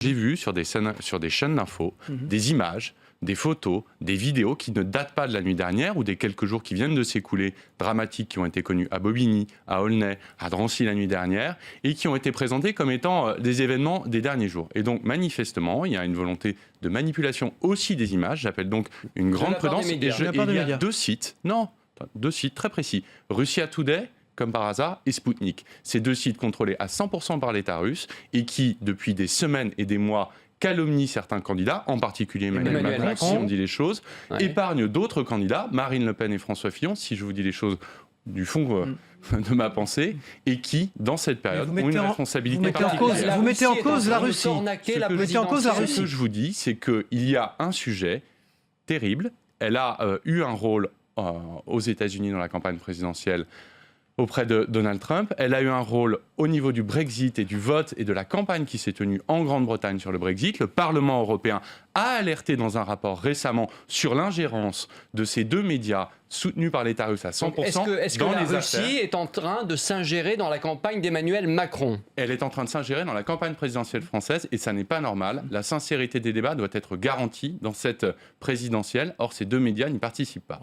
J'ai vu sur des chaînes d'infos des images, des photos, des vidéos qui ne datent pas de la nuit dernière ou des quelques jours qui viennent de s'écouler, dramatiques, qui ont été connus à Bobigny, à Aulnay, à Drancy la nuit dernière, et qui ont été présentés comme étant des événements des derniers jours. Et donc, manifestement, il y a une volonté de manipulation aussi des images. J'appelle donc une grande prudence. Et il y a deux sites très précis. Russia Today, comme par hasard, et Sputnik. Ces deux sites contrôlés à 100% par l'État russe et qui, depuis des semaines et des mois, calomnient certains candidats, en particulier Emmanuel Macron, si on dit les choses, épargnent d'autres candidats, Marine Le Pen et François Fillon, si je vous dis les choses du fond de ma pensée, et qui, dans cette période, ont une responsabilité particulière. Vous mettez en cause la Russie. Ce que je vous dis, c'est qu'il y a un sujet terrible. Elle a eu un rôle aux États-Unis dans la campagne présidentielle auprès de Donald Trump. Elle a eu un rôle au niveau du Brexit et du vote et de la campagne qui s'est tenue en Grande-Bretagne sur le Brexit. Le Parlement européen a alerté dans un rapport récemment sur l'ingérence de ces deux médias soutenus par l'État russe à 100% Donc est-ce que la Russie est en train de s'ingérer dans la campagne d'Emmanuel Macron? Elle est en train de s'ingérer dans la campagne présidentielle française et ça n'est pas normal. La sincérité des débats doit être garantie dans cette présidentielle. Or, ces deux médias n'y participent pas.